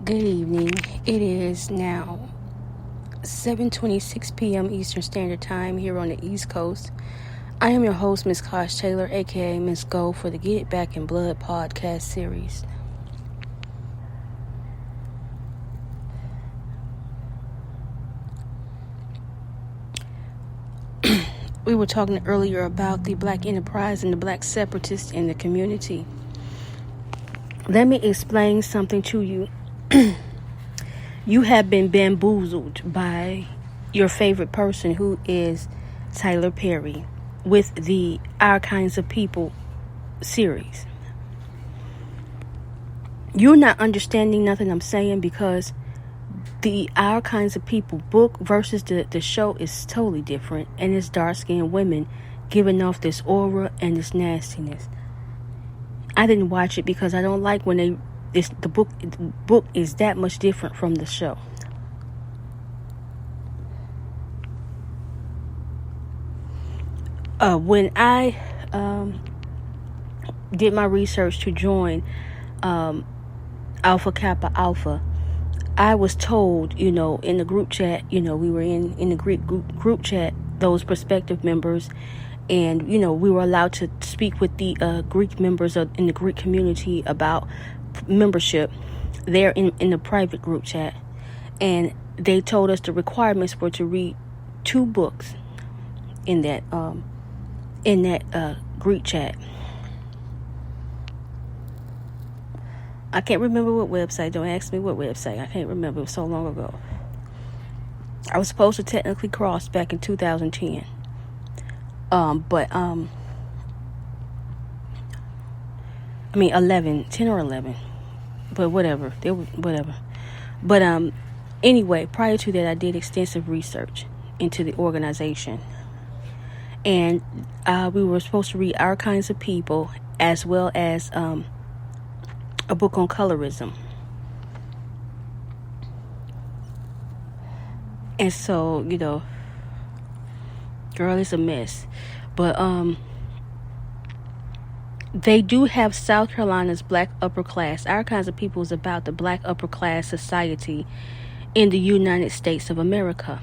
Good evening. It is now 7:26 p.m. Eastern Standard Time here on the East Coast. I am your host, Miss Kosh Taylor, aka Miss Go, for the Get It Back in Blood podcast series. We were talking earlier about the Black enterprise and the Black separatists in the community. Let me explain something to you. You have been bamboozled by your favorite person, who is Tyler Perry, with the Our Kinds of People series. You're not understanding nothing I'm saying, because the Our Kinds of People book versus the show is totally different, and it's dark-skinned women giving off this aura and this nastiness. I didn't watch it because I don't like when the book is that much different from the show. When I did my research to join Alpha Kappa Alpha, I was told, in the group chat, we were in the Greek group chat, those prospective members, and, we were allowed to speak with the Greek members in the Greek community about membership there in the private group chat. And they told us the requirements were to read 2 books in that Greek chat. I can't remember what website. Don't ask me what website. I can't remember. It was so long ago. I was supposed to technically cross back in 2010. 10 or 11. But whatever. But anyway, prior to that, I did extensive research into the organization. And we were supposed to read Our Kinds of People, as well as a book on colorism. And so, girl, it's a mess. But they do have South Carolina's Black Upper Class. Our Kinds of People is about the Black Upper Class society in the United States of America.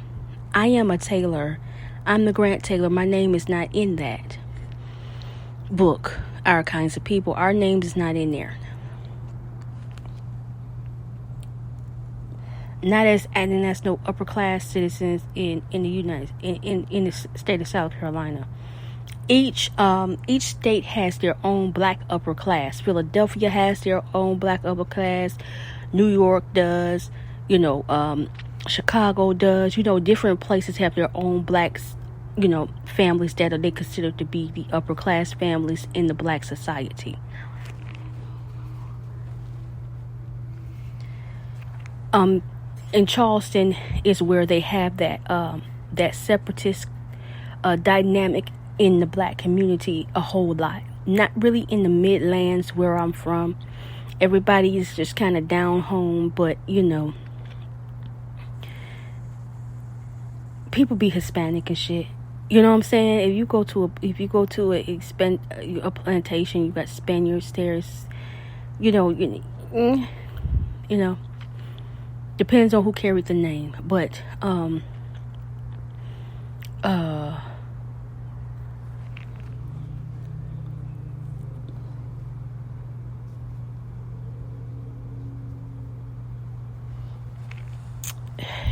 I am a Taylor. I'm the Grant Taylor. My name is not in that book, Our Kinds of People. Our name is not in there. And that's no upper class citizens in the state of South Carolina. Each state has their own Black upper class. Philadelphia has their own Black upper class. New York does. Chicago does. Different places have their own Black, families that they consider to be the upper class families in the Black society. In Charleston is where they have that separatist dynamic in the Black community a whole lot. Not really in the Midlands where I'm from. Everybody is just kind of down home, but people be Hispanic and shit. You know what I'm saying? If you go to a plantation, you got Spaniards there. Depends on who carried the name, but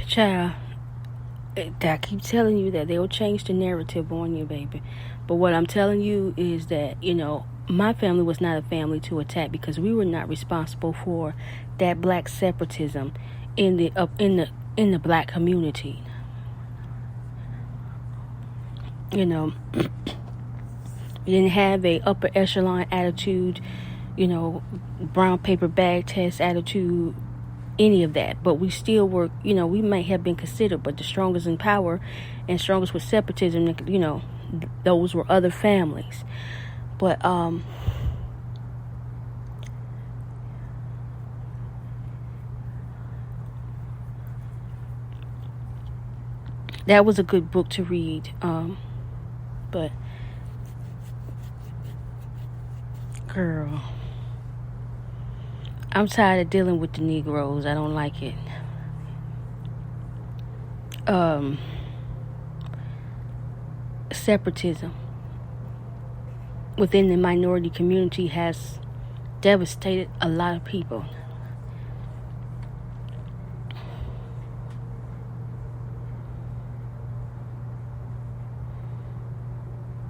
child, I keep telling you that they'll change the narrative on you, baby. But what I'm telling you is that my family was not a family to attack, because we were not responsible for that Black separatism in the Black community. We didn't have a upper echelon attitude, brown paper bag test attitude, any of that. But we still were, we might have been considered, but the strongest in power and strongest with separatism, those were other families. But that was a good book to read. But girl, I'm tired of dealing with the Negroes. I don't like it. Separatism within the minority community has devastated a lot of people.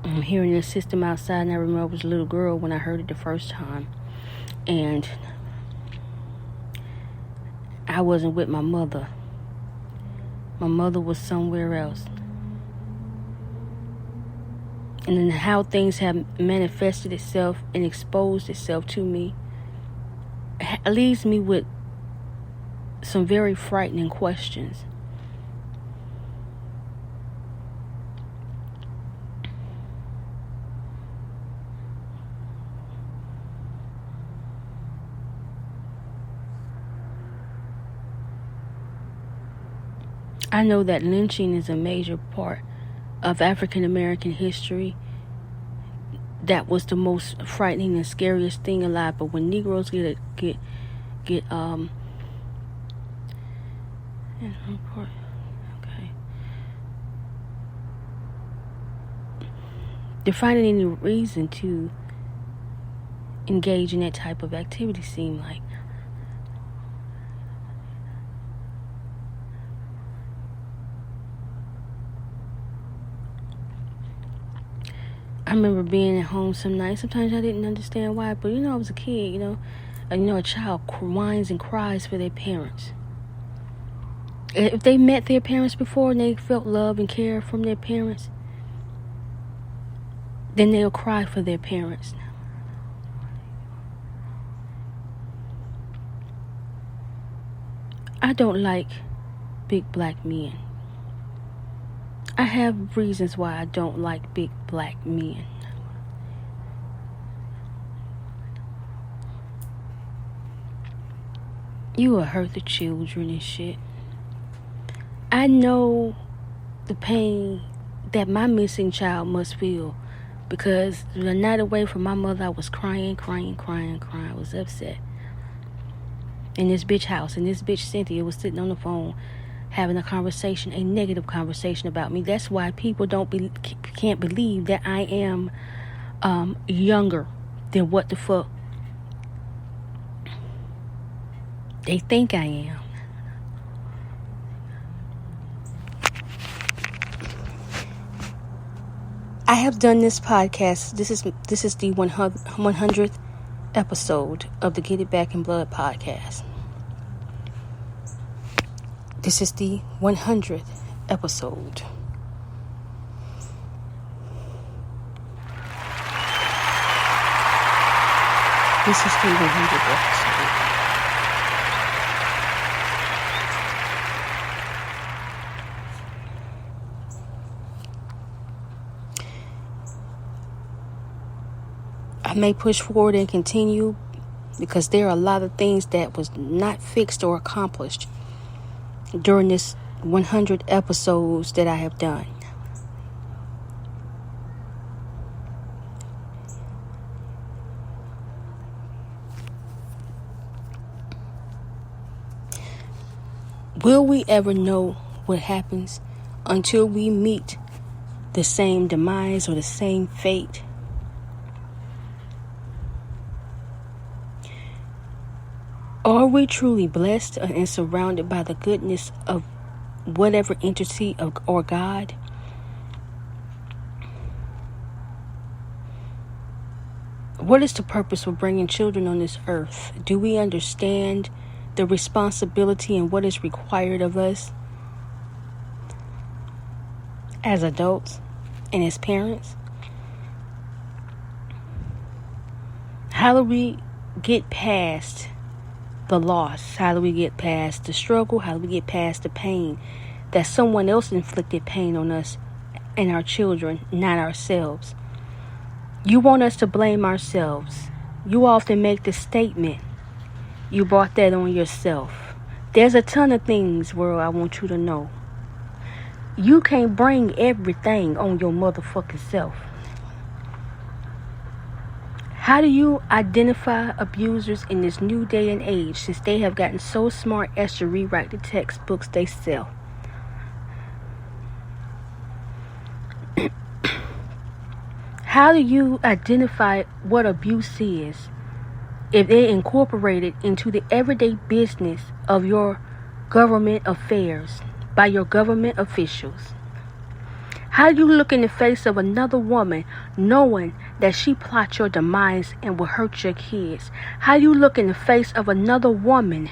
I'm hearing this system outside, and I remember I was a little girl when I heard it the first time, and I wasn't with my mother. My mother was somewhere else. And then how things have manifested itself and exposed itself to me leaves me with some very frightening questions. I know that lynching is a major part of African American history. That was the most frightening and scariest thing alive. But when Negroes get okay, they're finding any reason to engage in that type of activity. Seem like. I remember being at home some nights. Sometimes I didn't understand why, but I was a kid. A child whines and cries for their parents. If they met their parents before and they felt love and care from their parents, then they'll cry for their parents. I don't like big black men. I have reasons why I don't like big black men. You will hurt the children and shit. I know the pain that my missing child must feel, because the night away from my mother, I was crying. I was upset. In this bitch house, and this bitch Cynthia was sitting on the phone having a conversation, a negative conversation about me. That's why people can't believe that I am younger than what the fuck they think I am. I have done this podcast. This is the 100th episode of the Get It Back in Blood podcast. This is the 100th episode. This is the 100th episode. I may push forward and continue because there are a lot of things that was not fixed or accomplished during this 100 episodes that I have done. Will we ever know what happens until we meet the same demise or the same fate? Are we truly blessed and surrounded by the goodness of whatever entity or God? What is the purpose of bringing children on this earth? Do we understand the responsibility and what is required of us as adults and as parents? How do we get past the loss? How do we get past the struggle? How do we get past the pain that someone else inflicted pain on us and our children, not ourselves? You want us to blame ourselves. You often make the statement, you brought that on yourself. There's a ton of things, world, I want you to know. You can't bring everything on your motherfucking self. How do you identify abusers in this new day and age, since they have gotten so smart as to rewrite the textbooks they sell? How do you identify what abuse is if they incorporate it into the everyday business of your government affairs by your government officials? How do you look in the face of another woman knowing that she plots your demise and will hurt your kids? How do you look in the face of another woman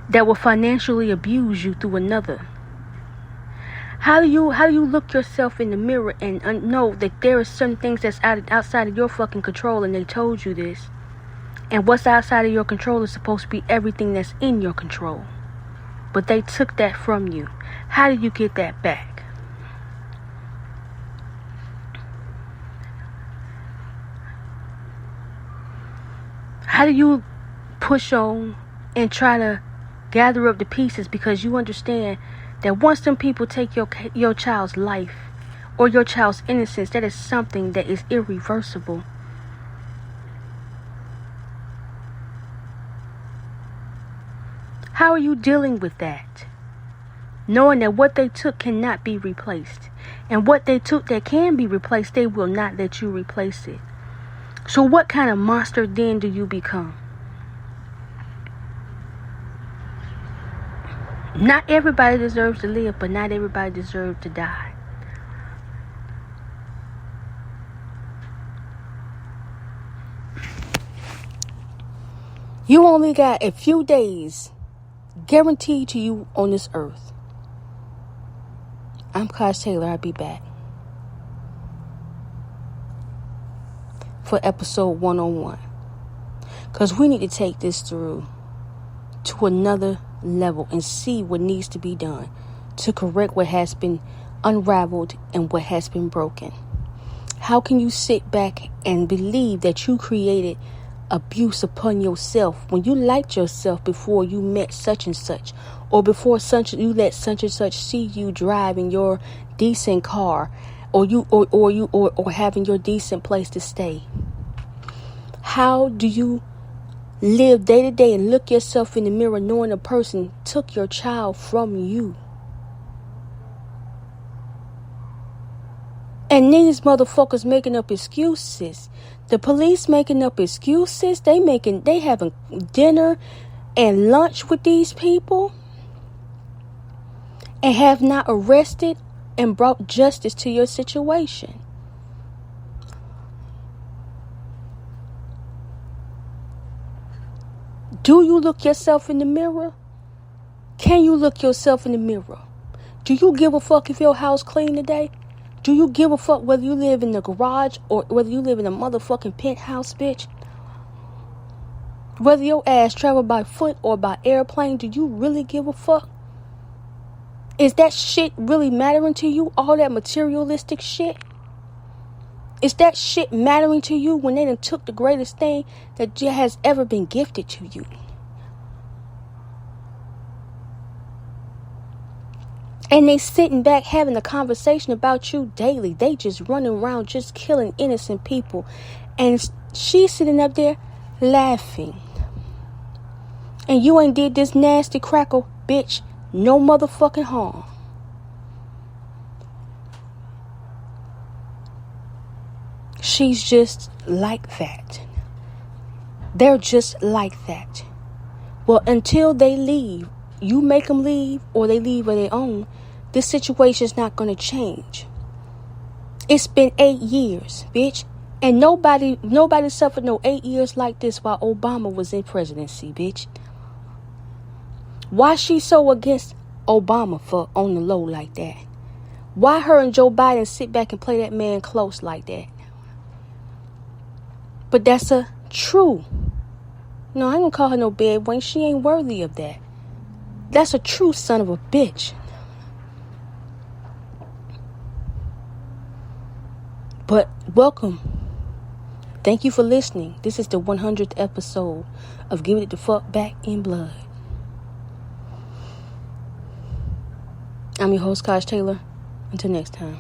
that will financially abuse you through another? How do you look yourself in the mirror and know that there are certain things that's outside of your fucking control, and they told you this? And what's outside of your control is supposed to be everything that's in your control. But they took that from you. How do you get that back? How do you push on and try to gather up the pieces, because you understand that once them people take your child's life or your child's innocence, that is something that is irreversible. How are you dealing with that? Knowing that what they took cannot be replaced. And what they took that can be replaced, they will not let you replace it. So what kind of monster then do you become? Not everybody deserves to live, but not everybody deserves to die. You only got a few days guaranteed to you on this earth. I'm Kosh Taylor. I'll be back for episode 101. Because we need to take this through to another level and see what needs to be done to correct what has been unraveled and what has been broken. How can you sit back and believe that you created abuse upon yourself when you liked yourself before you met such and such, or before you let such and such see you driving your decent car, or having your decent place to stay? How do you live day to day and look yourself in the mirror knowing a person took your child from you? And these motherfuckers making up excuses. The police making up excuses. They having dinner and lunch with these people and have not arrested and brought justice to your situation. Do you look yourself in the mirror? Can you look yourself in the mirror? Do you give a fuck if your house clean today? Do you give a fuck whether you live in the garage or whether you live in a motherfucking penthouse, bitch? Whether your ass travel by foot or by airplane, do you really give a fuck? Is that shit really mattering to you? All that materialistic shit? Is that shit mattering to you when they done took the greatest thing that has ever been gifted to you? And they sitting back having a conversation about you daily. They just running around just killing innocent people. And she's sitting up there laughing. And you ain't did this nasty crackle, bitch, no motherfucking harm. She's just like that. They're just like that. Well, until they leave, you make them leave or they leave on their own, this situation's not going to change. It's been 8 years, bitch. And nobody suffered no 8 years like this while Obama was in presidency, bitch. Why she so against Obama for on the low like that? Why her and Joe Biden sit back and play that man close like that? But that's a true. No, I ain't gonna call her no bad wing. She ain't worthy of that. That's a true son of a bitch. But welcome. Thank you for listening. This is the 100th episode of Giving It the Fuck Back in Blood. I'm your host, Kosh Taylor. Until next time.